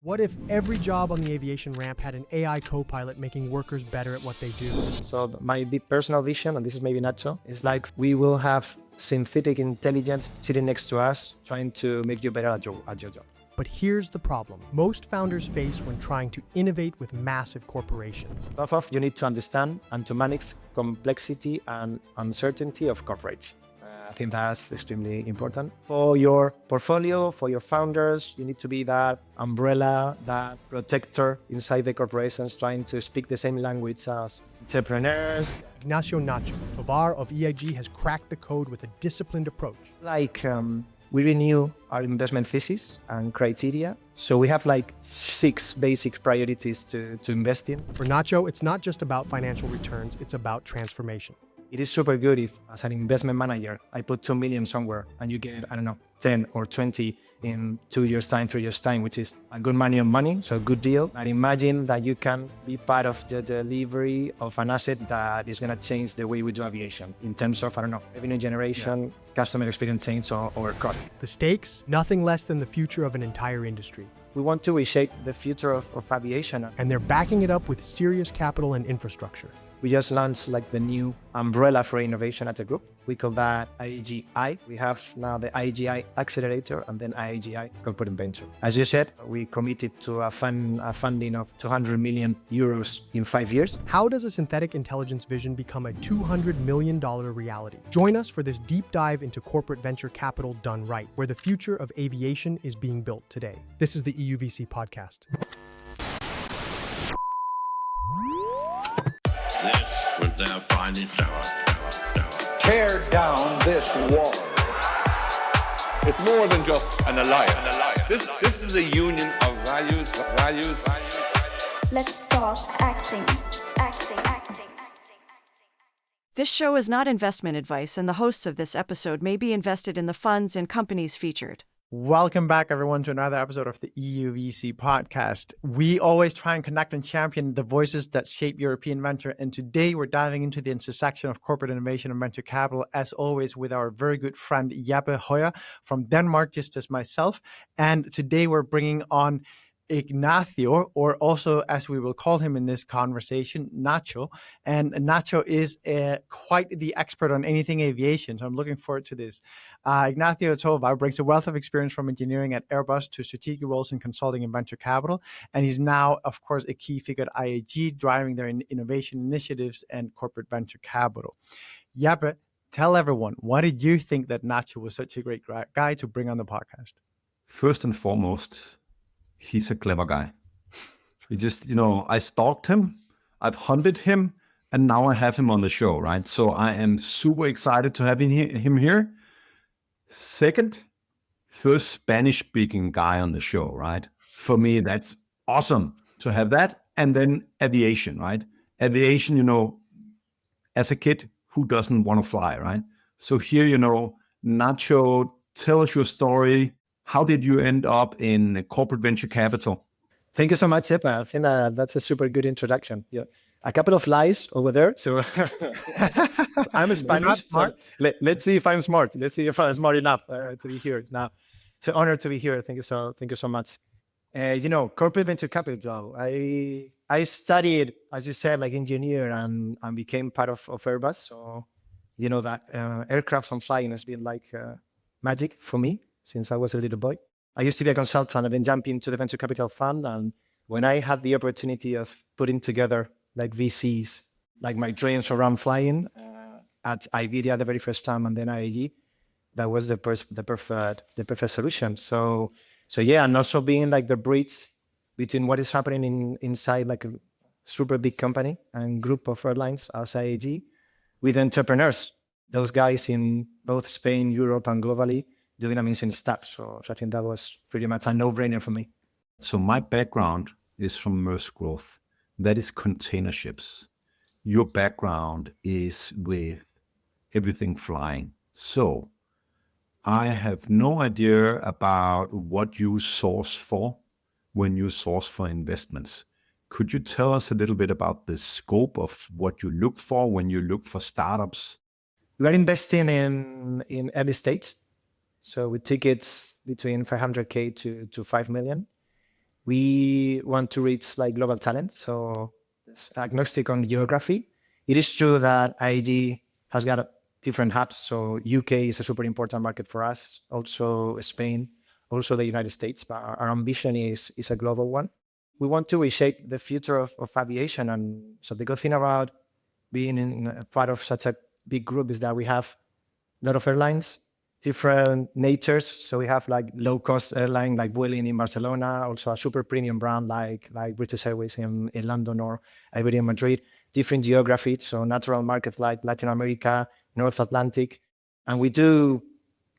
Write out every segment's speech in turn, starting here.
What if every job on the aviation ramp had an AI co-pilot making workers better at what they do? So my personal vision, and this is maybe Nacho, is like we will have synthetic intelligence sitting next to us trying to make you better at your job. But here's the problem most founders face when trying to innovate with massive corporations. First off, you need to understand and to manage complexity and uncertainty of corporates. I think that's extremely important. For your portfolio, for your founders, you need to be that umbrella, that protector inside the corporations, trying to speak the same language as entrepreneurs. Nacho Tovar of IAG has cracked the code with a disciplined approach. We renew our investment thesis and criteria. So we have 6 basic priorities to invest in. For Nacho, it's not just about financial returns, it's about transformation. It is super good if, as an investment manager, I put 2 million somewhere and you get, 10 or 20 in 2 years' time, 3 years' time, which is a good money on money, so a good deal. And imagine that you can be part of the delivery of an asset that is going to change the way we do aviation in terms of, revenue generation, customer experience change, or cost. The stakes, nothing less than the future of an entire industry. We want to reshape the future of aviation. And they're backing it up with serious capital and infrastructure. We just launched the new umbrella for innovation at a group. We call that IAGI. We have now the IAGI Accelerator and then IAGI Corporate Venture. As you said, we committed to a funding of 200 million euros in 5 years. How does a synthetic intelligence vision become a $200 million reality? Join us for this deep dive into corporate venture capital done right, where the future of aviation is being built today. This is the EUVC podcast. This was their finest hour. Tear down this wall. It's more than just an alliance. This is a union of values. Let's start acting. This show is not investment advice, and the hosts of this episode may be invested in the funds and companies featured. Welcome back, everyone, to another episode of the EUVC podcast. We always try and connect and champion the voices that shape European venture. And today we're diving into the intersection of corporate innovation and venture capital, as always, with our very good friend Jeppe Høier from Denmark, just as myself. And today we're bringing on Ignacio, or also, as we will call him in this conversation, Nacho. And Nacho is quite the expert on anything aviation, so I'm looking forward to this. Ignacio Tovar brings a wealth of experience from engineering at Airbus to strategic roles in consulting and venture capital. And he's now, of course, a key figure at IAG, driving their innovation initiatives and corporate venture capital. Jeppe, tell everyone, why did you think that Nacho was such a great guy to bring on the podcast? First and foremost, he's a clever guy. He just, I stalked him, I've hunted him, and now I have him on the show, right? So I am super excited to have him here. Second, first Spanish-speaking guy on the show, right? For me, that's awesome to have that. And then aviation, right? Aviation, as a kid, who doesn't want to fly, right? So here, Nacho, tell us your story. How did you end up in corporate venture capital? Thank you so much, Jeppe. I think that's a super good introduction. Yeah, a couple of lies over there. So I'm Spanish. So let's see if I'm smart. Let's see if I'm smart enough to be here now. It's an honor to be here. Thank you so much. Corporate venture capital. I studied, as you said, engineer and became part of Airbus. So that aircraft and flying has been magic for me since I was a little boy. I used to be a consultant and then jumped into the venture capital fund. And when I had the opportunity of putting together VCs, my dreams around flying at Iberia the very first time and then IAG, that was the perfect solution. So yeah, and also being the bridge between what is happening inside a super big company and group of airlines as IAG with entrepreneurs, those guys in both Spain, Europe, and globally, doing amazing stuff. So I think that was pretty much a no-brainer for me. So my background is from Maersk Growth. That is container ships. Your background is with everything flying. So I have no idea about what you source for when you source for investments. Could you tell us a little bit about the scope of what you look for when you look for startups? We are investing in early stage. So with tickets between 500K to 5 million. We want to reach like global talent, so it's agnostic on geography. It is true that IAG has got different hubs. So UK is a super important market for us, also Spain, also the United States. But our ambition is a global one. We want to reshape the future of aviation. And so the good thing about being in a part of such a big group is that we have a lot of airlines, different natures. So we have like low-cost airline like Vueling in Barcelona, also a super premium brand like British Airways in London or Iberia in Madrid, different geographies, so natural markets like Latin America, North Atlantic. And we do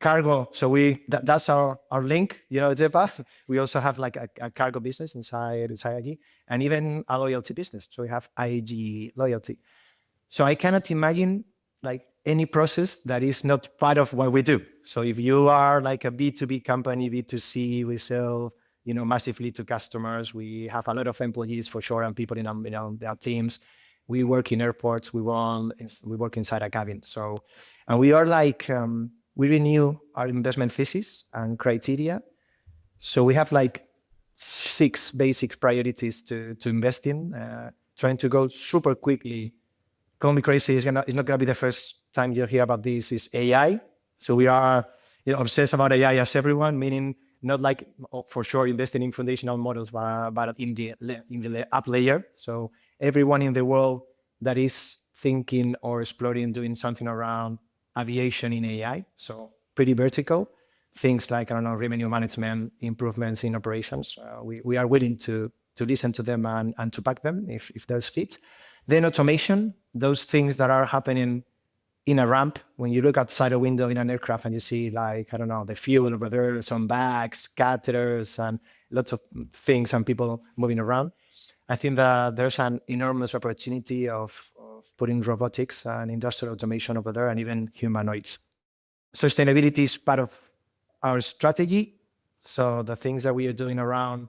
cargo. So that's our link, Jeppe. We also have like a cargo business inside IAG and even a loyalty business. So we have IAG loyalty. So I cannot imagine like any process that is not part of what we do. So if you are like a B2B company, B2C, we sell, massively to customers. We have a lot of employees for sure and people in our teams. We work in airports. We work inside a cabin. So, and we are like, we renew our investment thesis and criteria. So we have like 6 basic priorities to invest in, trying to go super quickly. Call me crazy, it's not gonna be the first time you hear about this, is AI. So we are obsessed about AI as everyone, meaning not like for sure investing in foundational models, but in the app layer. So everyone in the world that is thinking or exploring doing something around aviation in AI, so pretty vertical, things like, revenue management, improvements in operations. We are willing to listen to them and to back them if there's fit. Then automation, those things that are happening in a ramp, when you look outside a window in an aircraft and you see like, the fuel over there, some bags, catheters, and lots of things and people moving around. I think that there's an enormous opportunity of putting robotics and industrial automation over there and even humanoids. Sustainability is part of our strategy. So the things that we are doing around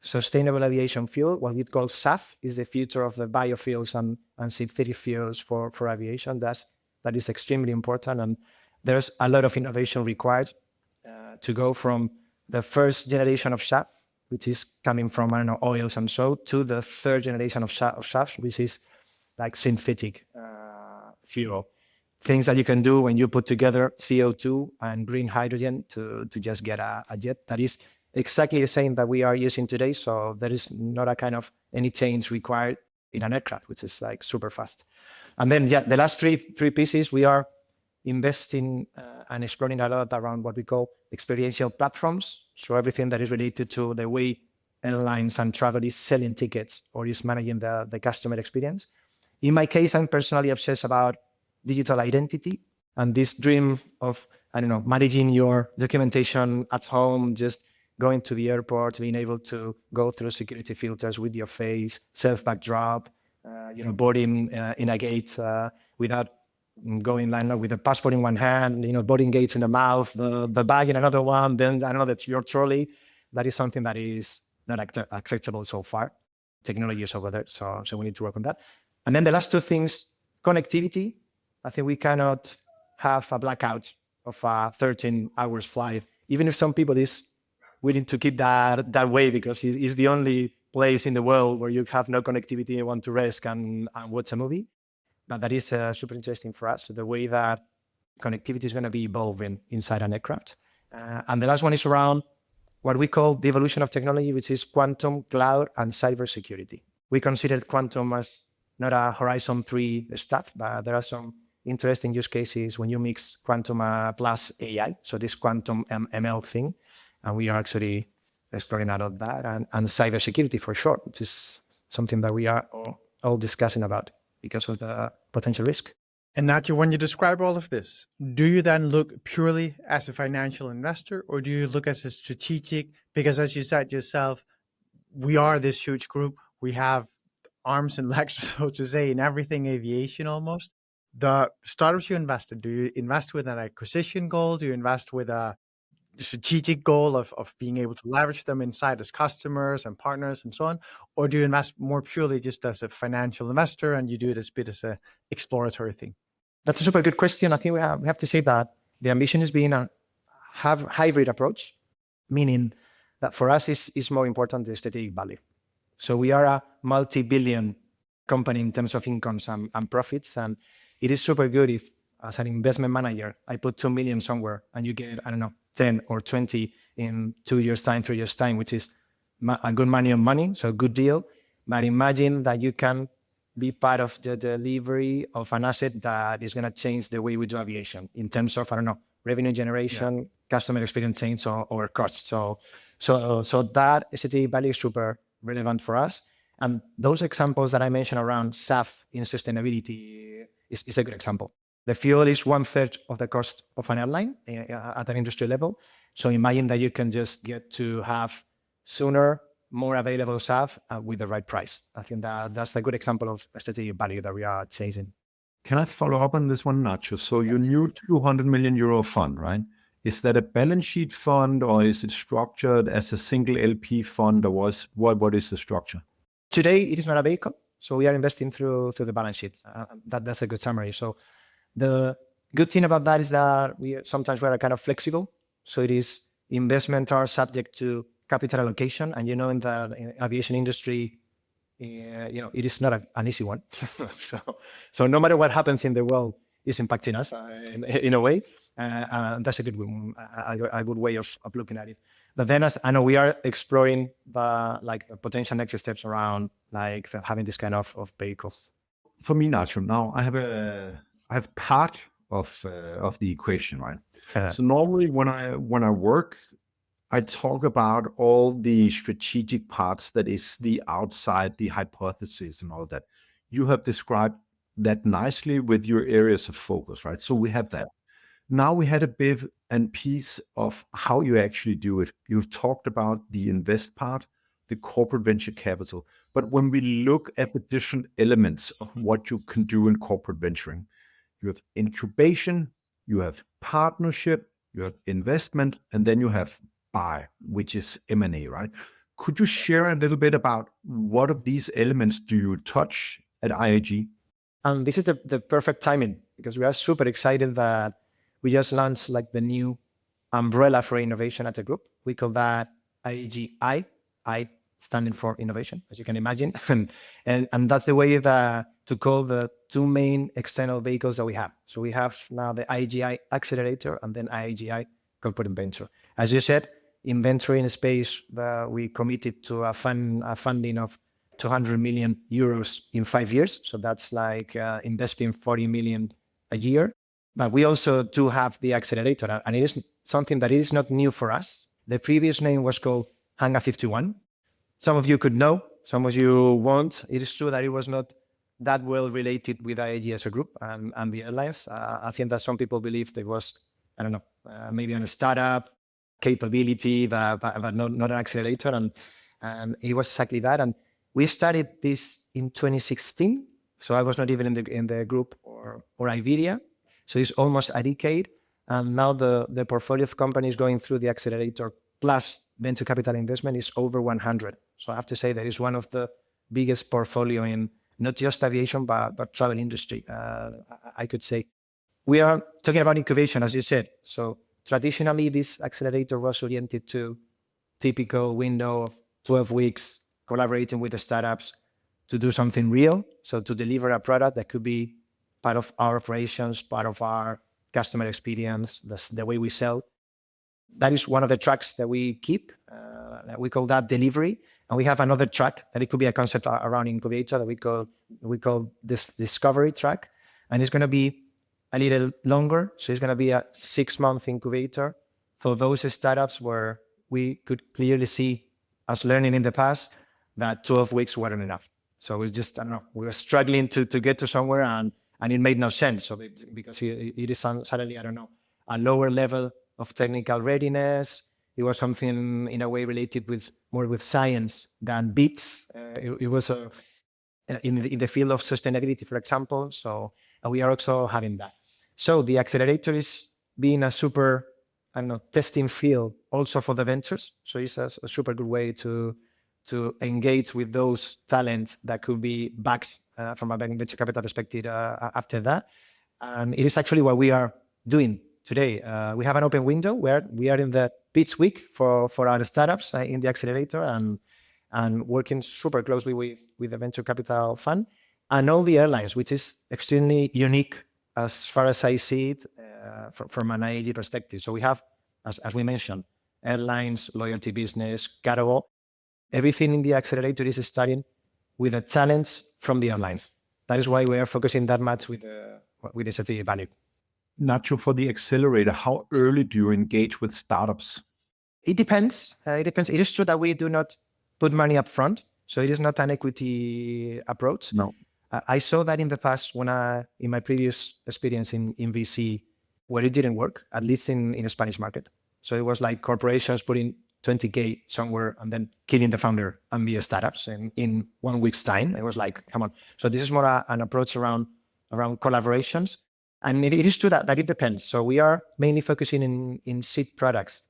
sustainable aviation fuel, what we call SAF, is the future of the biofuels and synthetic fuels for aviation. That is extremely important. And there's a lot of innovation required to go from the first generation of SAF, which is coming from, oils and so, to the third generation of SAF, which is like synthetic fuel. Things that you can do when you put together CO2 and green hydrogen to just get a jet that is exactly the same that we are using today. So there is not a kind of any change required in an aircraft, which is like super fast. And then, the last three pieces, we are investing and exploring a lot around what we call experiential platforms. So everything that is related to the way airlines and travel is selling tickets or is managing the customer experience. In my case, I'm personally obsessed about digital identity and this dream of, managing your documentation at home, just going to the airport, being able to go through security filters with your face, self-backdrop, boarding in a gate without going line with a passport in one hand, boarding gates in the mouth, the bag in another one, then that's your trolley. That is something that is not acceptable so far. Technology is over there, so we need to work on that. And then the last 2 things, connectivity. I think we cannot have a blackout of a 13 hours flight, even if some people is willing to keep that way because it's the only place in the world where you have no connectivity and want to rest and watch a movie. But that is super interesting for us, the way that connectivity is going to be evolving inside an aircraft. And the last one is around what we call the evolution of technology, which is quantum, cloud, and cybersecurity. We consider quantum as not a Horizon 3 stuff, but there are some interesting use cases when you mix quantum plus AI, so this quantum ML thing. And we are actually exploring out of that and cybersecurity for sure, which is something that we are all discussing about because of the potential risk. And Nacho, when you describe all of this, do you then look purely as a financial investor or do you look as a strategic? Because as you said yourself, we are this huge group. We have arms and legs, so to say, in everything aviation almost. The startups you invest in, do you invest with an acquisition goal? Do you invest with a strategic goal of being able to leverage them inside as customers and partners and so on? Or do you invest more purely just as a financial investor and you do it as a bit as an exploratory thing? That's a super good question. I think we have to say that the ambition is being a hybrid approach, meaning that for us is more important the strategic value. So we are a multi-billion company in terms of incomes and profits, and it is super good if, as an investment manager, I put 2 million somewhere and you get, I don't know, 10 or 20 in 2 years' time, 3 years' time, which is a good money on money, so a good deal. But imagine that you can be part of the delivery of an asset that is going to change the way we do aviation in terms of, I don't know, revenue generation, customer experience change, or costs. So that strategic value is super relevant for us. And those examples that I mentioned around SAF in sustainability is a good example. The fuel is 1/3 of the cost of an airline at an industry level. So imagine that you can just get to have sooner, more available SAF with the right price. I think that's a good example of strategic value that we are chasing. Can I follow up on this one, Nacho? So your new 200 million euro fund, right? Is that a balance sheet fund, or is it structured as a single LP fund, or what is the structure? Today, it is not a vehicle. So we are investing through the balance sheet. That's a good summary. So the good thing about that is that we are kind of flexible. So it is investments are subject to capital allocation, and in the aviation industry, it is not an easy one. so no matter what happens in the world is impacting us in a way. That's a good way of looking at it. But then, as I know, we are exploring the potential next steps around having this kind of vehicles. For me, Nacho, now I have part of the equation, right? So normally when I work, I talk about all the strategic parts that is the outside, the hypothesis and all that. You have described that nicely with your areas of focus, right? So we have that. Now we had a bit and piece of how you actually do it. You've talked about the invest part, the corporate venture capital. But when we look at the different elements of what you can do in corporate venturing, you have incubation, you have partnership, you have investment, and then you have buy, which is M&A, right? Could you share a little bit about what of these elements do you touch at IAG? And this is the perfect timing, because we are super excited that we just launched the new umbrella for innovation at a group. We call that IAG I standing for innovation, as you can imagine. and that's the way to call the two main external vehicles that we have. So we have now the IAG Accelerator and then IAG Corporate Venture. As you said, in venturing space, we committed to a funding of 200 million euros in 5 years. So that's investing 40 million a year. But we also do have the Accelerator, and it is something that is not new for us. The previous name was called Hangar 51. Some of you could know, some of you won't. It is true that it was not that well related with IAG as a group and the airlines. I think that some people believed it was, I don't know, maybe on a startup capability, but not an accelerator. And it was exactly that. And we started this in 2016. So I was not even in the group or Iberia. So it's almost a decade. And now the portfolio of companies going through the accelerator plus venture capital investment is over 100. So I have to say that it's one of the biggest portfolio in not just aviation, but travel industry, I could say. We are talking about incubation, as you said. So traditionally, this accelerator was oriented to typical window, 12 weeks, collaborating with the startups to do something real. So to deliver a product that could be part of our operations, part of our customer experience, the way we sell. That is one of the tracks that we keep. We call that delivery. And we have another track that it could be a concept around incubator that we call this discovery track. And it's going to be a little longer. So it's going to be a 6-month incubator for those startups where we could clearly see us learning in the past that 12 weeks weren't enough. So it's just, I don't know, we were struggling to get to somewhere and it made no sense. So because it is suddenly, I don't know, a lower level of technical readiness. It was something in a way related more with science than beats. It was in the field of sustainability, for example. So we are also having that. So the accelerator is being a super, I don't know, testing field also for the ventures. So it's a super good way to engage with those talents that could be backed from a venture capital perspective after that. And it is actually what we are doing today. We have an open window where we are in the pitch week for our startups in the accelerator, and working super closely with the venture capital fund and all the airlines, which is extremely unique as far as I see it from an IAG perspective. So we have, as we mentioned, airlines, loyalty business, cargo. Everything in the accelerator is starting with a challenge from the airlines. That is why we are focusing that much with the strategic value. Nacho, for the accelerator, how early do you engage with startups? It depends. It is true that we do not put money up front, so it is not an equity approach. No. I saw that in the past in my previous experience in VC, where it didn't work, at least in the Spanish market. So it was like corporations putting 20K somewhere and then killing the founder and be startups in 1 week's time. It was like, come on. So this is more an approach around collaborations. And it is true that it depends. So we are mainly focusing in seed products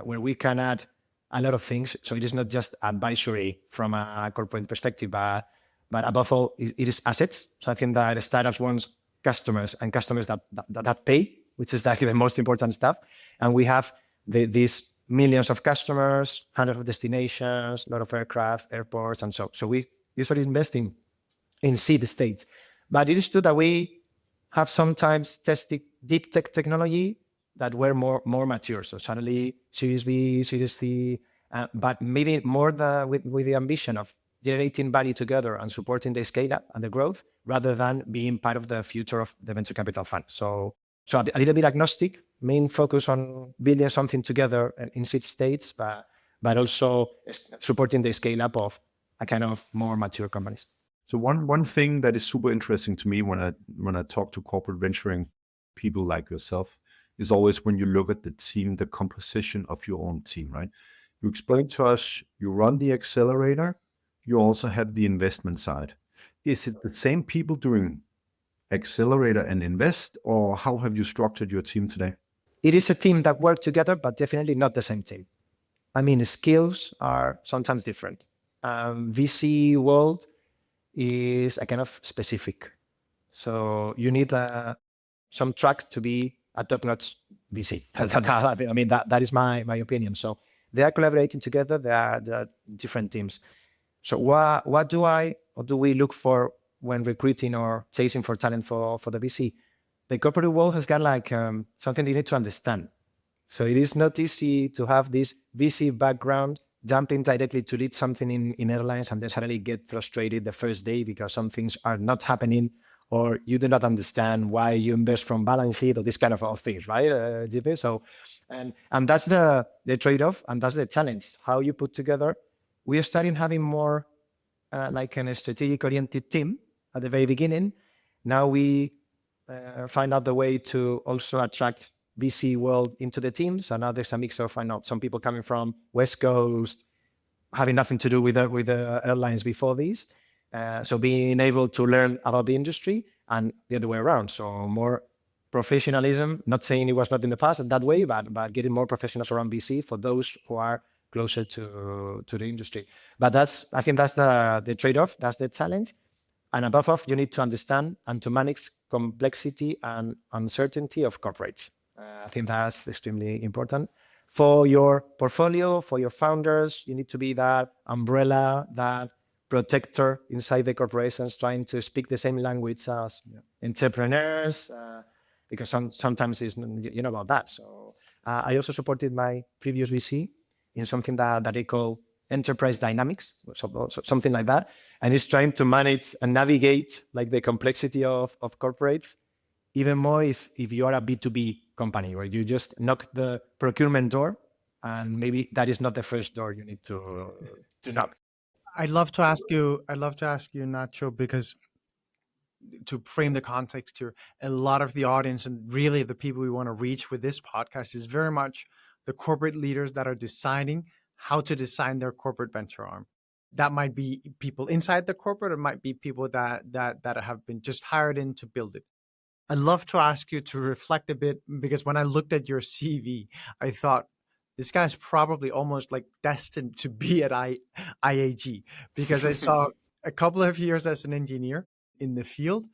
where we can add a lot of things. So it is not just advisory from a corporate perspective, but above all, it is assets. So I think that startups want customers and customers that pay, which is like the most important stuff. And we have these millions of customers, hundreds of destinations, a lot of aircraft, airports, and so. So we usually invest in seed stage. But it is true that we have sometimes tested deep tech technology that were more mature. So suddenly Series B, Series C, but maybe more with the ambition of generating value together and supporting the scale up and the growth rather than being part of the future of the venture capital fund. So a little bit agnostic, main focus on building something together in seed states, but also supporting the scale up of a kind of more mature companies. So one thing that is super interesting to me when I talk to corporate venturing people like yourself is always when you look at the team, the composition of your own team, right? You explained to us, you run the accelerator, you also have the investment side. Is it the same people doing accelerator and invest, or how have you structured your team today? It is a team that work together, but definitely not the same team. I mean, skills are sometimes different. VC world is a kind of specific. So you need some tracks to be a top-notch VC. I mean, that is my opinion. So they are collaborating together. They are different teams. So what do we look for when recruiting or chasing for talent for the VC? The corporate world has got like something you need to understand. So it is not easy to have this VC background, jumping directly to lead something in airlines and then suddenly get frustrated the first day because some things are not happening or you do not understand why you invest from balance sheet or this kind of things, right, Jeppe? So, and that's the trade-off and that's the challenge, how you put together. We are starting having more like a strategic-oriented team at the very beginning. Now we find out the way to also attract VC world into the team. So now there's a mix of, I know, some people coming from West Coast, having nothing to do with the airlines before these. So being able to learn about the industry and the other way around. So more professionalism, not saying it was not in the past that way, but getting more professionals around VC for those who are closer to the industry. But I think that's the trade-off, that's the challenge. And above all, you need to understand and to manage complexity and uncertainty of corporates. I think that's extremely important. For your portfolio, for your founders, you need to be that umbrella, that protector inside the corporations, trying to speak the same language as entrepreneurs, because sometimes it's, you know about that. So I also supported my previous VC in something that they call enterprise dynamics, so something like that. And it's trying to manage and navigate like the complexity of corporates, even more if you are a B2B company where you just knock the procurement door and maybe that is not the first door you need to knock. I'd love to ask you, Nacho, because to frame the context here, a lot of the audience and really the people we want to reach with this podcast is very much the corporate leaders that are deciding how to design their corporate venture arm. That might be people inside the corporate, it might be people that have been just hired in to build it. I'd love to ask you to reflect a bit, because when I looked at your CV, I thought, this guy's probably almost like destined to be at IAG, because I saw a couple of years as an engineer in the field,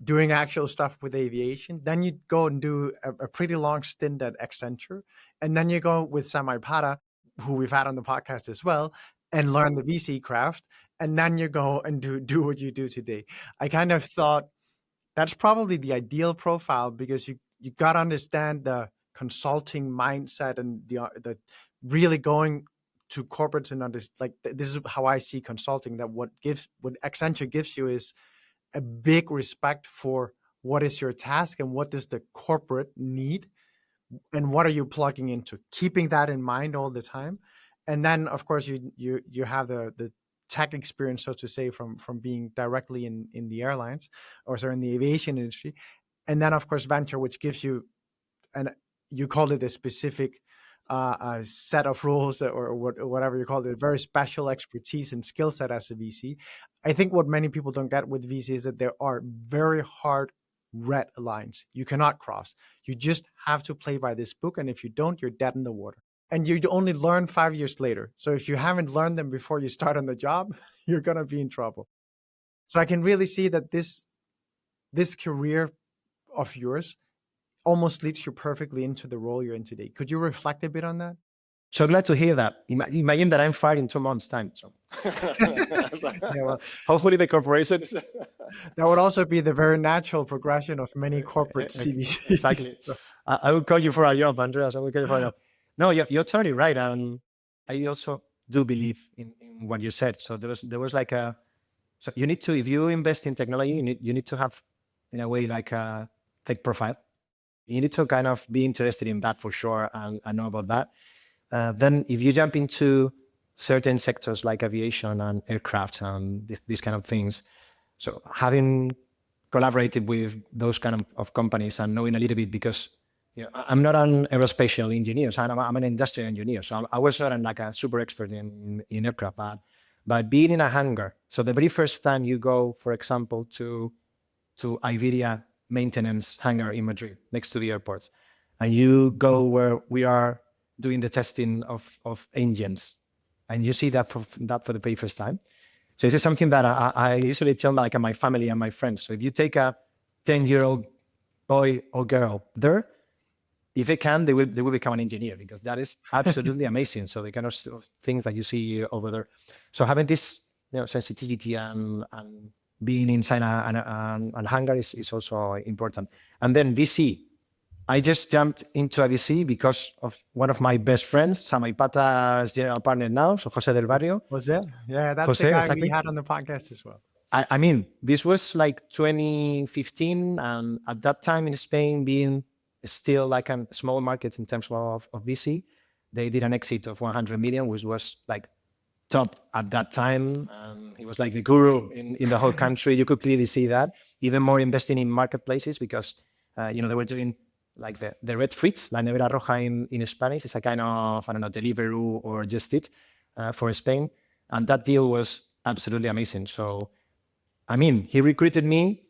doing actual stuff with aviation. Then you go and do a pretty long stint at Accenture. And then you go with Samai, who we've had on the podcast as well, and learn the VC craft. And then you go and do what you do today. I kind of thought that's probably the ideal profile, because you got to understand the consulting mindset and the really going to corporates and this is how I see consulting, that what Accenture gives you is a big respect for what is your task and what does the corporate need and what are you plugging into, keeping that in mind all the time. And then of course you have the tech experience, so to say, from being directly in the airlines, or sorry, in the aviation industry. And then of course venture, which gives you, and you called it a specific a set of rules, or whatever you call it, a very special expertise and skill set as a VC. I think what many people don't get with VC is that there are very hard red lines you cannot cross. You just have to play by this book, and if you don't, you're dead in the water. And you only learn 5 years later. So if you haven't learned them before you start on the job, you're gonna be in trouble. So I can really see that this career of yours almost leads you perfectly into the role you're in today. Could you reflect a bit on that? So glad to hear that. Imagine that I'm fired in 2 months' time. So. Yeah, well, hopefully the corporation. That would also be the very natural progression of many corporate CVCs. Exactly. I will call you for a job, Andreas. I will call you for a job. No, you're totally right. And I also do believe in what you said. So there was like so you need to, if you invest in technology, you need to have, in a way, like a tech profile. You need to kind of be interested in that for sure, and know about that. Then if you jump into certain sectors like aviation and aircraft and these kind of things, so having collaborated with those kind of companies and knowing a little bit, because I'm not an aerospatial engineer, so I'm an industrial engineer. So I was not like a super expert in aircraft, but being in a hangar. So the very first time you go, for example, to Iberia maintenance hangar in Madrid, next to the airports, and you go where we are doing the testing of engines, and you see that for the very first time. So this is something that I usually tell like my family and my friends. So if you take a 10-year-old boy or girl there, if they can, they will become an engineer, because that is absolutely amazing. So the kind of things that you see over there. So having this sensitivity and being inside a hangar is also important. And then VC. I just jumped into a VC because of one of my best friends, Samai Pata's general partner now, so Jose del Barrio. Jose? Yeah, that's Jose, the guy exactly. we had on the podcast as well. I mean, this was like 2015, and at that time in Spain, being still like a small market in terms of VC, they did an exit of 100 million, which was like top at that time. He was like the guru in the whole country. You could clearly see that. Even more investing in marketplaces, because they were doing like the Red Fritz, La Nevera Roja in Spanish. It's a kind of, I don't know, Deliveroo or Just Eat for Spain. And that deal was absolutely amazing. So, I mean, he recruited me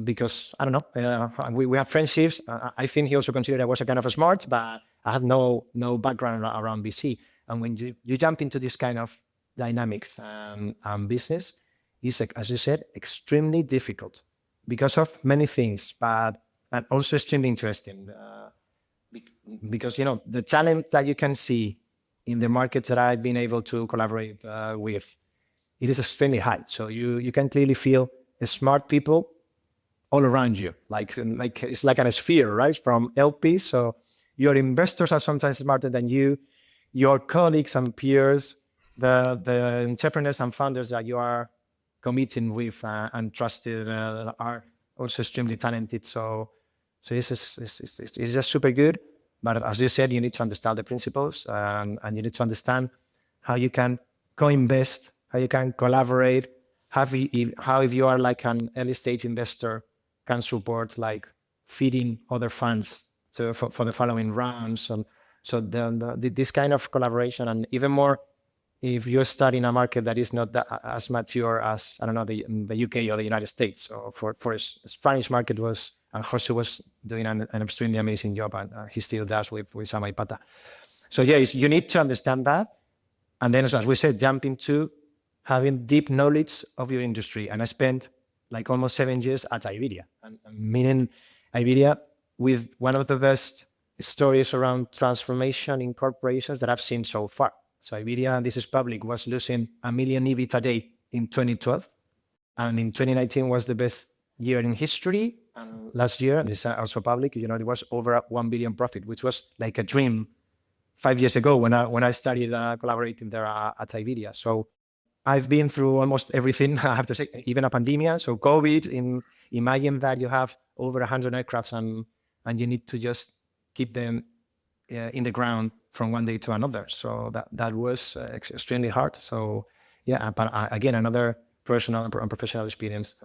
because, I don't know, we have friendships. I think he also considered I was a kind of smart, but I had no background around VC. And when you jump into this kind of dynamics and business, it's, as you said, extremely difficult because of many things, and also extremely interesting because, the talent that you can see in the markets that I've been able to collaborate with, it is extremely high. So you can clearly feel smart people all around you. Like it's like a sphere, right? From LPs. So your investors are sometimes smarter than you. Your colleagues and peers, the entrepreneurs and founders that you are committing with and trusted are also extremely talented. So it's just super good. But as you said, you need to understand the principles and you need to understand how you can co-invest, how you can collaborate, how if you are like an early stage investor can support like feeding other funds for the following rounds. So this kind of collaboration, and even more if you're studying a market that is not as mature as, I don't know, the UK or the United States. So for a Spanish market was, and Jose was doing an extremely amazing job, and he still does with Samai Pata. So yes, you need to understand that. And then, as we said, jump into having deep knowledge of your industry. And I spent like almost 7 years at Iberia. And meaning Iberia with one of the best stories around transformation in corporations that I've seen so far. So Iberia, and this is public, was losing 1 million EBIT a day in 2012. And in 2019 was the best year in history. And last year, this is also public, it was over 1 billion profit, which was like a dream 5 years ago when I started collaborating there at Iberia. So I've been through almost everything, I have to say, even a pandemic. So COVID, imagine that you have over 100 aircrafts and you need to just keep them in the ground from one day to another. So that was extremely hard. So yeah, but again, another personal and professional experience.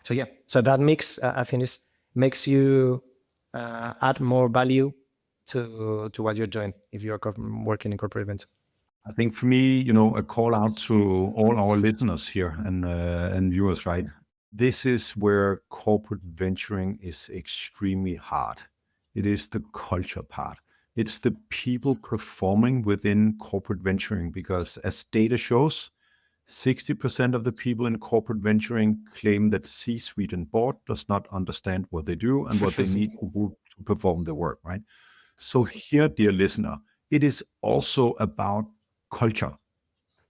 So that mix, I think, makes you add more value to what you're doing if you're working in corporate events. I think for me, a call out to all our listeners here and viewers, right? This is where corporate venturing is extremely hard. It is the culture part. It's the people performing within corporate venturing, because as data shows, 60% of the people in corporate venturing claim that C-suite and board does not understand what they do and what they need to do to perform their work, right? So here, dear listener, it is also about culture.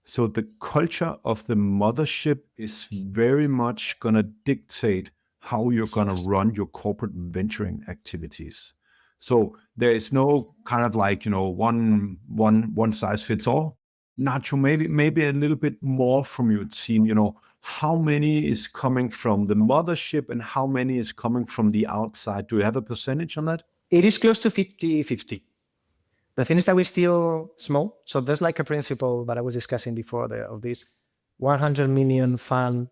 So the culture of the mothership is very much going to dictate how you're going to run your corporate venturing activities. So there is no kind of like, one size fits all. Nacho, maybe a little bit more from your team, how many is coming from the mothership and how many is coming from the outside? Do you have a percentage on that? It is close to 50-50. The thing is that we're still small. So there's like a principle that I was discussing before of this 100 million fund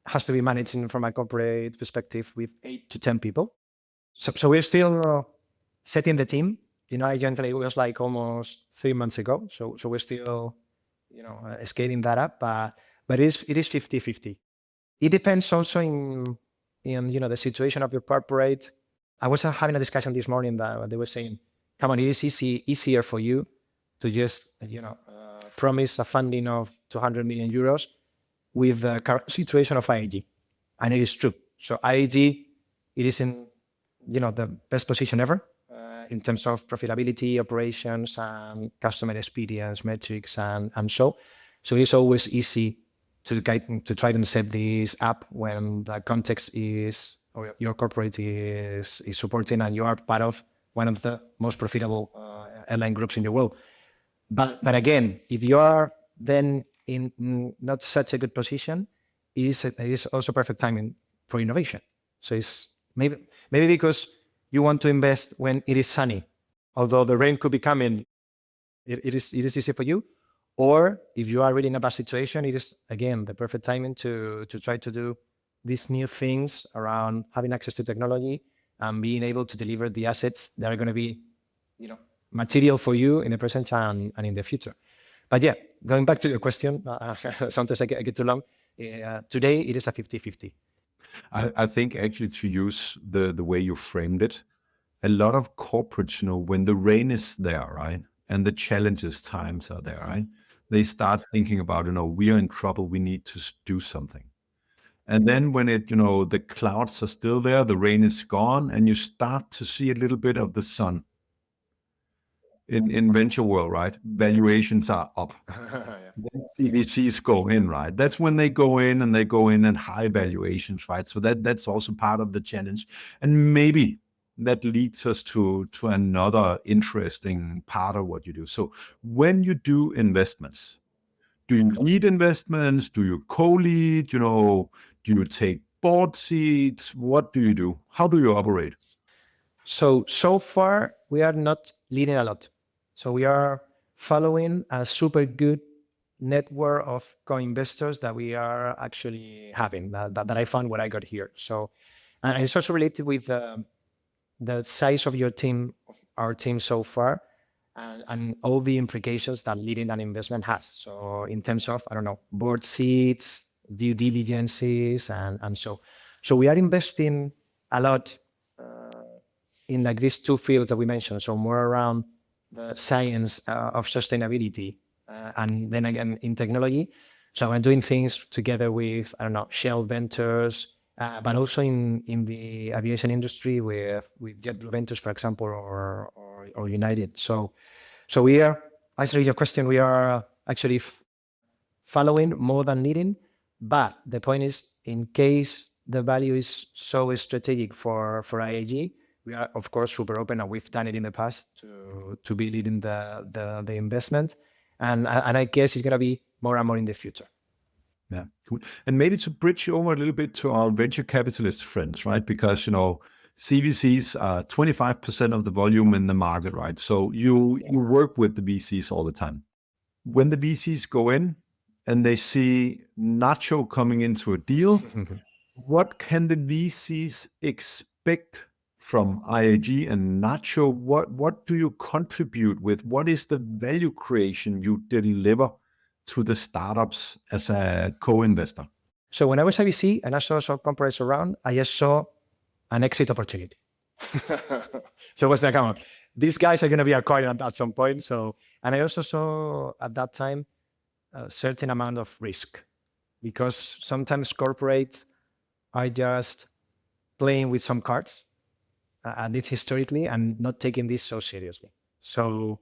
has to be managed from a corporate perspective with 8 to 10 people. So we're still setting the team. I joined it was like almost 3 months ago. So we're still, scaling that up. But it is 50-50. It depends also in the situation of your corporate. I was having a discussion this morning that they were saying, come on, it is easier for you to just, promise a funding of 200 million euros with the current situation of IAG. And it is true. So IAG, it is in, the best position ever in terms of profitability, operations, and customer experience metrics, and so. So it's always easy to try and set this up when the context is, or your corporate is supporting and you are part of one of the most profitable airline groups in the world. But again, if you are then in not such a good position, it is also perfect timing for innovation. So it's maybe because you want to invest when it is sunny, although the rain could be coming, it is easy for you. Or if you are really in a bad situation, it is, again, the perfect timing to try to do these new things around having access to technology and being able to deliver the assets that are going to be, material for you in the present and in the future. But yeah, going back to your question, sometimes I get too long. Today, it is a 50-50. I think actually, to use the way you framed it, a lot of corporates, when the rain is there, right, and the challenges times are there, right, they start thinking about, we are in trouble, we need to do something. And then when the clouds are still there, the rain is gone, and you start to see a little bit of the sun. In venture world, right? Valuations are up. CVCs go in, right? That's when they go in and high valuations, right? So that's also part of the challenge. And maybe that leads us to another interesting part of what you do. So when you do investments, do you lead investments? Do you co-lead? Do you take board seats? What do you do? How do you operate? So far, we are not leading a lot. So we are following a super good network of co-investors that we are actually having, that I found when I got here. So, and it's also related with the size of your team, our team so far, and all the implications that leading an investment has. So in terms of, board seats, due diligences, and so. So we are investing a lot in like these two fields that we mentioned. So more around the science of sustainability, and then again in technology. So I'm doing things together with, I don't know, Shell Ventures, but also in the aviation industry with JetBlue Ventures, for example, or United. So we are, answering your question, we are actually following more than leading. But the point is, in case the value is so strategic for IAG, we are, of course, super open, and we've done it in the past to be leading the investment. And I guess it's going to be more and more in the future. Yeah, cool. And maybe to bridge over a little bit to our venture capitalist friends, right? Because, CVCs are 25% of the volume in the market, right? So you work with the VCs all the time. When the VCs go in and they see Nacho coming into a deal, what can the VCs expect from IAG and Nacho? What do you contribute with? What is the value creation you deliver to the startups as a co-investor? So when I was a VC and I saw some companies around, I just saw an exit opportunity. So it was like, come on, these guys are going to be acquired at some point. So, and I also saw at that time a certain amount of risk, because sometimes corporates are just playing with some cards, and it's historically, and not taking this so seriously. So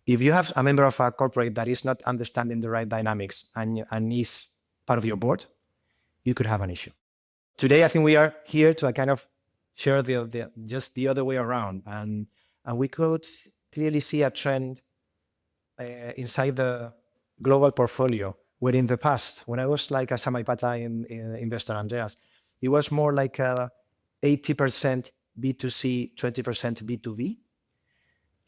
if you have a member of a corporate that is not understanding the right dynamics and is part of your board, you could have an issue. Today, I think we are here to kind of share just the other way around. And we could clearly see a trend inside the global portfolio, where in the past, when I was like a semi-pata investor, Andreas, it was more like 80% B2C, 20% B2B.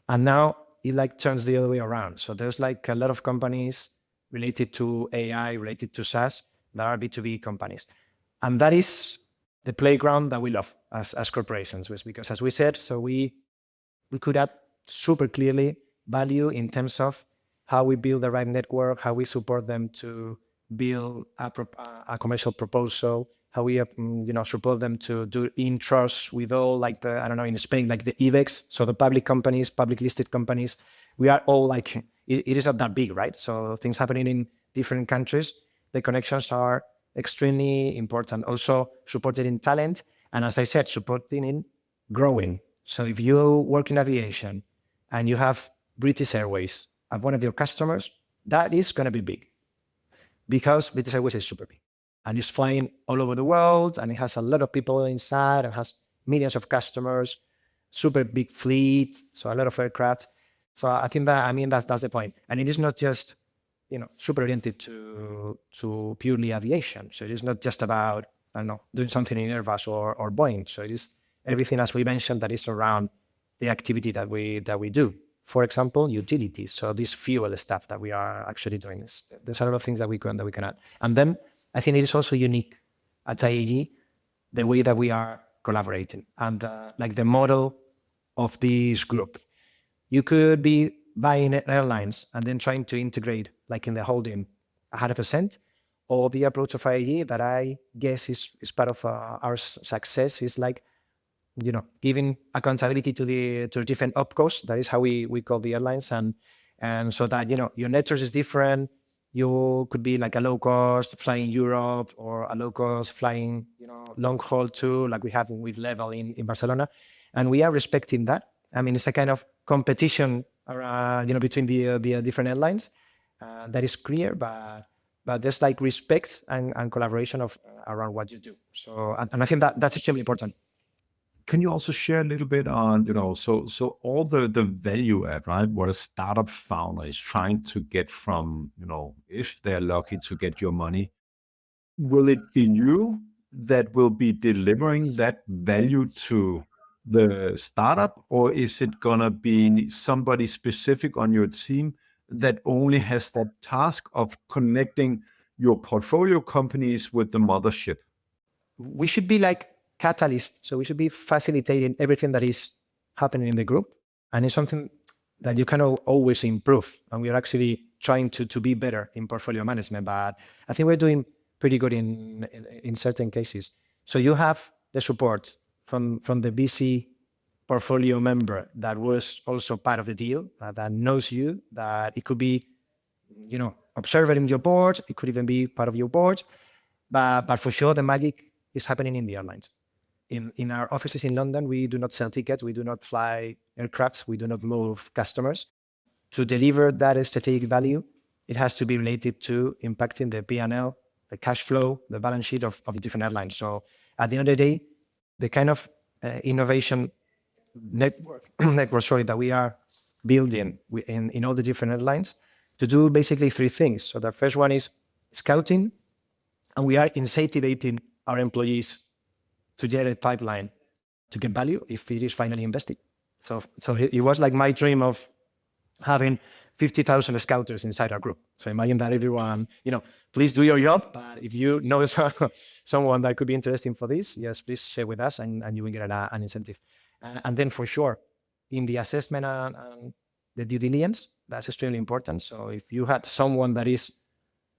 And now it like turns the other way around. So there's like a lot of companies related to AI, related to SaaS, that are B2B companies. And that is the playground that we love as corporations, because as we said, so we could add super clearly value in terms of how we build the right network, how we support them to build a commercial proposal, how we support them to do intros with all like the, I don't know, in Spain, like the IBEX, so the public companies, public listed companies, we are all like, it is not that big, right? So things happening in different countries, the connections are extremely important. Also supported in talent, and as I said, supporting in growing. So if you work in aviation and you have British Airways as one of your customers, that is going to be big, because British Airways is super big and it's flying all over the world, and it has a lot of people inside and has millions of customers, super big fleet, so a lot of aircraft. So I think that's the point. And it is not just super oriented to purely aviation. So it is not just about, I don't know, doing something in Airbus or Boeing. So it is everything, as we mentioned, that is around the activity that we do. For example, utilities. So this fuel stuff that we are actually doing. There's a lot of things that we can add. And then I think it is also unique at IAG, the way that we are collaborating and like the model of this group. You could be buying airlines and then trying to integrate like in the holding 100%, or the approach of IAG that I guess is part of our success is like, giving accountability to the different opcos. That is how we call the airlines. And so that, your network is different. You could be like a low cost flying Europe, or a low cost flying, long haul too, like we have with Level in Barcelona. And we are respecting that. I mean, it's a kind of competition between the different airlines. That is clear, but there's like respect and collaboration around what you do. So, and I think that's extremely important. Can you also share a little bit on, so all the value add, right? What a startup founder is trying to get from, if they're lucky to get your money, will it be you that will be delivering that value to the startup, or is it gonna be somebody specific on your team that only has that task of connecting your portfolio companies with the mothership? We should be like catalyst. So we should be facilitating everything that is happening in the group. And it's something that you can always improve. And we are actually trying to be better in portfolio management. But I think we're doing pretty good in certain cases. So you have the support from the VC portfolio member that was also part of the deal, that knows you, that it could be, observer in your board. It could even be part of your board. But for sure, the magic is happening in the airlines. In our offices in London, we do not sell tickets. We do not fly aircrafts. We do not move customers. To deliver that strategic value, it has to be related to impacting the P&L, the cash flow, the balance sheet of the different airlines. So at the end of the day, the kind of innovation network that we are building in all the different airlines to do basically three things. So the first one is scouting, and we are incentivating our employees to generate pipeline to get value if it is finally invested. So it was like my dream of having 50,000 scouters inside our group. So imagine that everyone, please do your job, but if you know someone that could be interesting for this, yes, please share with us and you will get an incentive. And then for sure, in the assessment and the due diligence, that's extremely important. So if you had someone that is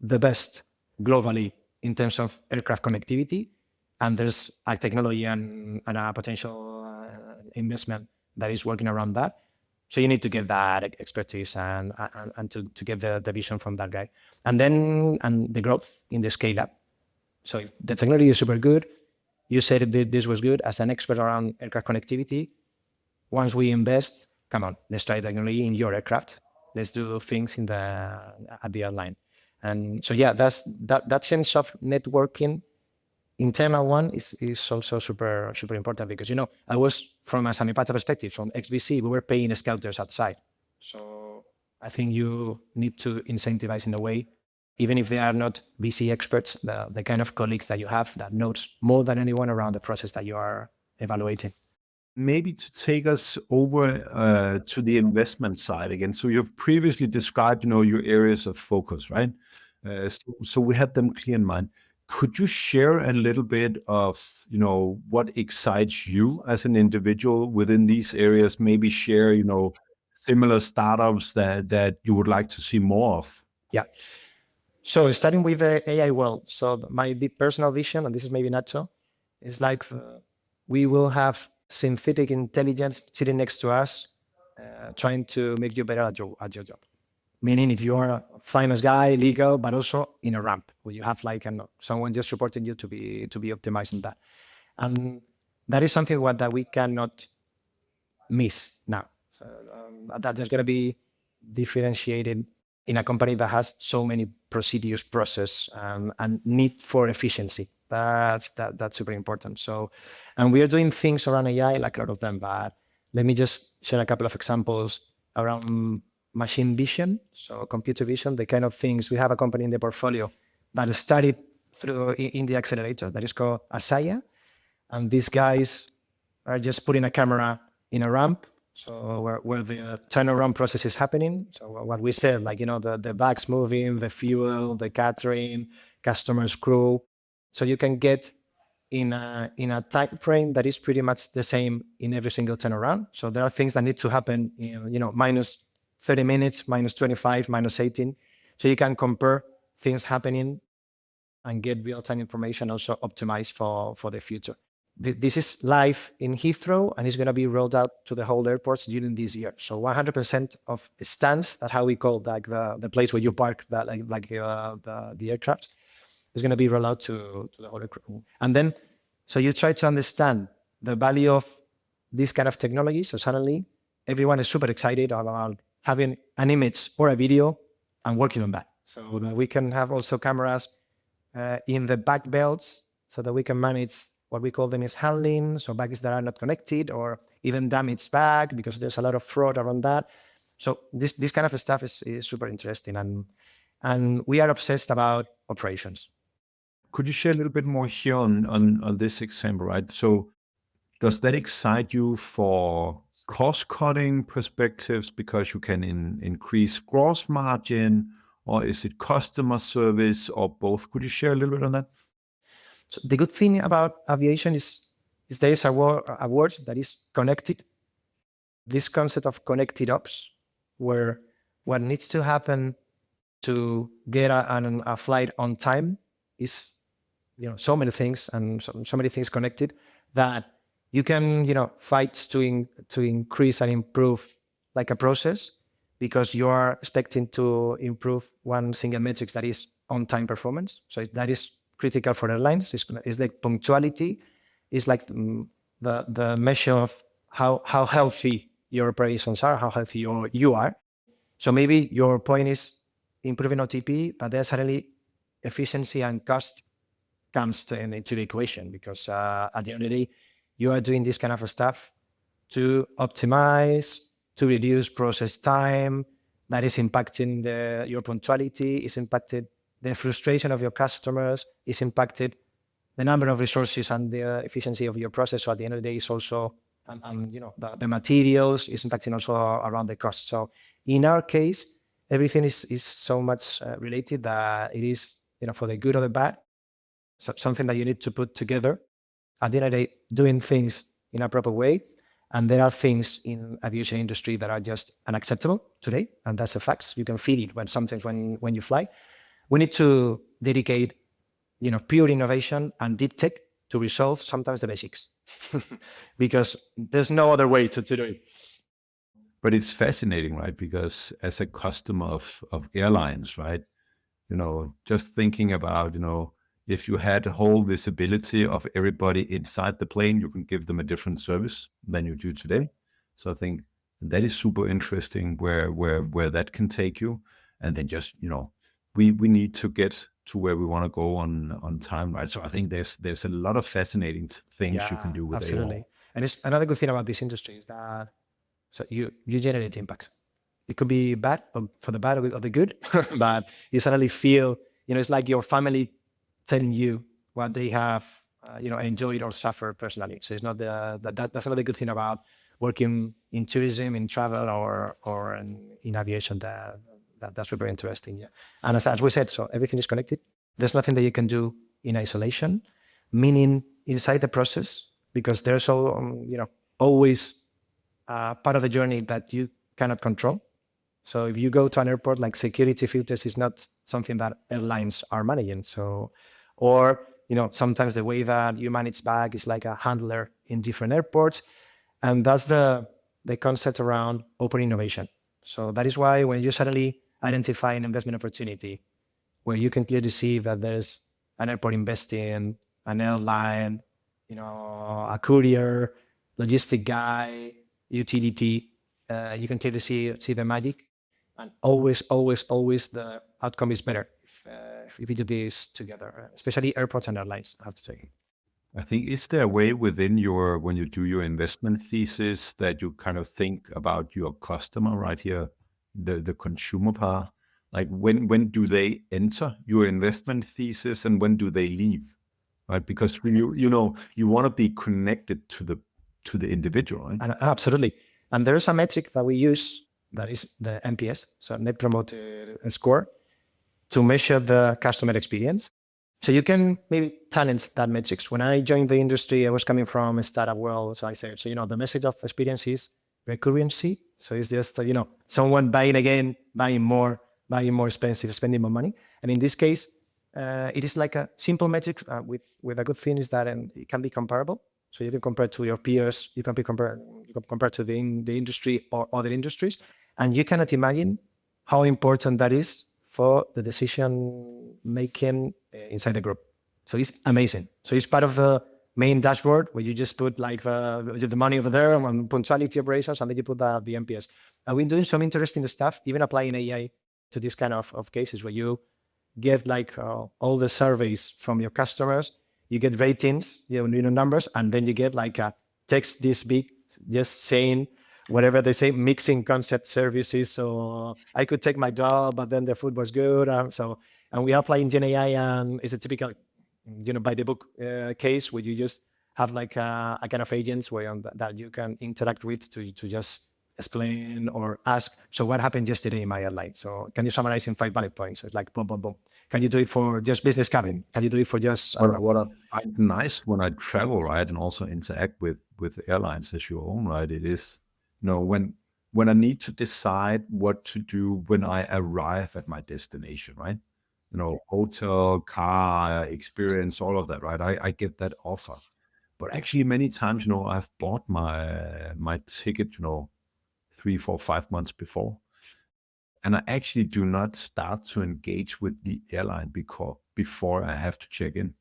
the best globally in terms of aircraft connectivity, and there's a technology and a potential investment that is working around that, so you need to get that expertise and to get the vision from that guy. And then the growth in the scale up. So if the technology is super good, you said this was good as an expert around aircraft connectivity. Once we invest, come on, let's try technology in your aircraft. Let's do things at the airline. And so yeah, that sense of networking. Internal one is also super important because, I was from a Samipata perspective, from XVC, we were paying scouters outside. So I think you need to incentivize in a way, even if they are not VC experts, the kind of colleagues that you have that knows more than anyone around the process that you are evaluating. Maybe to take us over to the investment side again. So you've previously described, your areas of focus, right? So we had them clear in mind. Could you share a little bit of, what excites you as an individual within these areas? Maybe share, similar startups that you would like to see more of. Yeah. So starting with the AI world. So my personal vision, and this is maybe Nacho, is like we will have synthetic intelligence sitting next to us, trying to make you better at your job. Meaning if you are a finance guy, legal, but also in a ramp where you have someone just reporting you to be optimizing that. And that is something that we cannot miss now. So that's going to be differentiated in a company that has so many procedures, process, and need for efficiency. That's super important. So, and we are doing things around AI, like a lot of them, but let me just share a couple of examples around machine vision, so computer vision, the kind of things. We have a company in the portfolio that studied through in the Accelerator that is called Asaya. And these guys are just putting a camera in a ramp, so where the turnaround process is happening. So what we said, the bags moving, the fuel, the catering, customers, crew. So you can get in a time frame that is pretty much the same in every single turnaround. So there are things that need to happen in, minus 30 minutes, minus 25, minus 18. So you can compare things happening and get real-time information also optimized for the future. This is live in Heathrow and it's going to be rolled out to the whole airports during this year. So 100% of stands, that's how we call the place where you park the aircraft, is going to be rolled out to the whole aircraft. And then, so you try to understand the value of this kind of technology. So suddenly everyone is super excited about having an image or a video and working on that. So that we can have also cameras in the back belts so that we can manage what we call them is handling, so bags that are not connected or even damaged bag because there's a lot of fraud around that. So this kind of stuff is super interesting and we are obsessed about operations. Could you share a little bit more here on this example, right? So does that excite you for cost-cutting perspectives because you can increase gross margin, or is it customer service, or both? Could you share a little bit on that? So the good thing about aviation is there is a word that is connected. This concept of connected ops, where what needs to happen to get a flight on time is, so many things and so many things connected that you can, fight to increase and improve like a process, because you are expecting to improve one single metric that is on-time performance. So that is critical for airlines. It's like punctuality is like the measure of how healthy your operations are, how healthy you are. So maybe your point is improving OTP, but then suddenly efficiency and cost comes into the equation, because at the end of the day, you are doing this kind of stuff to optimize, to reduce process time. That is impacting your punctuality, is impacted the frustration of your customers, is impacted the number of resources and the efficiency of your process. So at the end of the day, it's also, the materials is impacting also around the cost. So in our case, everything is so much related that it is, for the good or the bad, something that you need to put together. At the end of the day, doing things in a proper way. And there are things in aviation industry that are just unacceptable today, and that's a fact. You can feel it sometimes when you fly. We need to dedicate, pure innovation and deep tech to resolve sometimes the basics, because there's no other way to do it. But it's fascinating, right? Because as a customer of airlines, right, just thinking about, if you had a whole visibility of everybody inside the plane, you can give them a different service than you do today. So I think that is super interesting where that can take you. And then just, we need to get to where we want to go on time, right? So I think there's a lot of fascinating things you can do with absolutely. AI. And it's another good thing about this industry is that you generate impacts. It could be bad, for the bad or the good, but you suddenly feel, it's like your family telling you what they have, enjoyed or suffered personally. So it's not that's another good thing about working in tourism, in travel, or in aviation. That's super interesting. Yeah. And as we said, so everything is connected. There's nothing that you can do in isolation, meaning inside the process, because there's always part of the journey that you cannot control. So if you go to an airport, like security filters is not something that airlines are managing. So, or, sometimes the way that you manage bag is like a handler in different airports. And that's the concept around open innovation. So that is why when you suddenly identify an investment opportunity where you can clearly see that there's an airport investing, an airline, a courier, logistic guy, utility, you can clearly see the magic. And always the outcome is better if we do this together, especially airports and airlines, I have to say. I think, is there a way within when you do your investment thesis that you kind of think about your customer right here, the consumer part? Like when do they enter your investment thesis and when do they leave? Right? Because you want to be connected to the individual, right? And absolutely. And there's a metric that we use that is the NPS, so Net Promoter Score, to measure the customer experience. So you can maybe talent that metrics. When I joined the industry, I was coming from a startup world. So I said, the message of experience is recurrency. So it's just, someone buying again, buying more expensive, spending more money. And in this case, it is like a simple metric with a good thing is that it can be comparable. So you can compare to your peers, you can compare to the industry or other industries. And you cannot imagine how important that is for the decision making inside the group. So it's amazing. So it's part of the main dashboard where you just put like the money over there on punctuality operations, and then you put the NPS. And we're doing some interesting stuff, even applying AI to this kind of cases where you get like all the surveys from your customers, you get ratings, numbers, and then you get like a text this big, just saying whatever they say, mixing concept services. So I could take my dog, but then the food was good. And we are applying Gen AI, and it's a typical, by the book case where you just have like a kind of agents that you can interact with to just explain or ask. So what happened yesterday in my airline? So can you summarize in 5 bullet points? So it's like boom, boom, boom. Can you do it for just business cabin? Can you do it for just... What I find nice when I travel, right, and also interact with airlines as your own, right, it is, when I need to decide what to do when I arrive at my destination, right? Hotel, car, experience, all of that, right? I get that offer. But actually many times, I've bought my ticket, 3, 4, 5 months before. And I actually do not start to engage with the airline before I have to check in.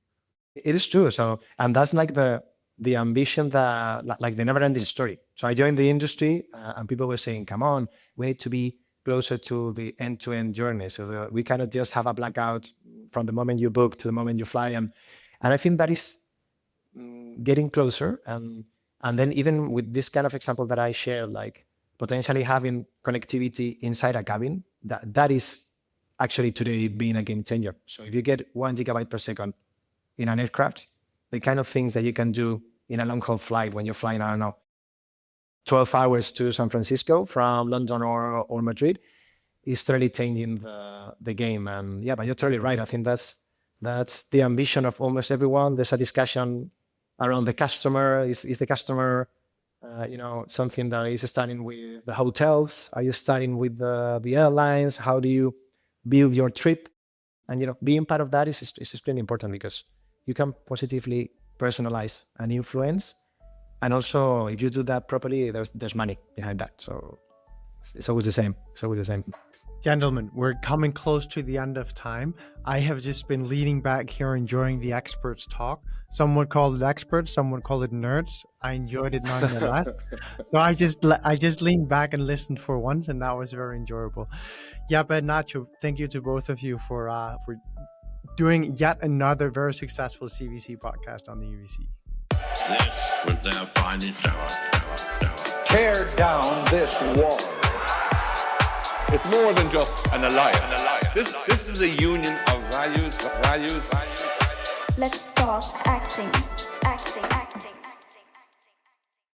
It is true. So, and that's like the ambition that, like the never-ending story. So I joined the industry, and people were saying, "Come on, we need to be closer to the end-to-end journey. So we cannot just have a blackout from the moment you book to the moment you fly." And I think that is getting closer. And then even with this kind of example that I shared, like potentially having connectivity inside a cabin, that is actually today being a game changer. So if you get 1 gigabyte per second in an aircraft, the kind of things that you can do in a long-haul flight when you're flying, I don't know, 12 hours to San Francisco from London or Madrid, is totally changing the game. And yeah, but you're totally right. I think that's the ambition of almost everyone. There's a discussion around the customer. Is the customer, something that is starting with the hotels? Are you starting with the airlines? How do you build your trip? And being part of that is extremely important, because you can positively personalize and influence. And also, if you do that properly, there's money behind that. So it's always the same. Gentlemen, we're coming close to the end of time. I have just been leaning back here, enjoying the experts talk. Some would call it experts, some would call it nerds. I enjoyed it nonetheless. So I just leaned back and listened for once, and that was very enjoyable. Jeppe and Nacho, thank you to both of you for doing yet another very successful CVC podcast on the EUVC. This was their finest hour. Tear down this wall. It's more than just an alliance. This is a union of values. Let's start acting.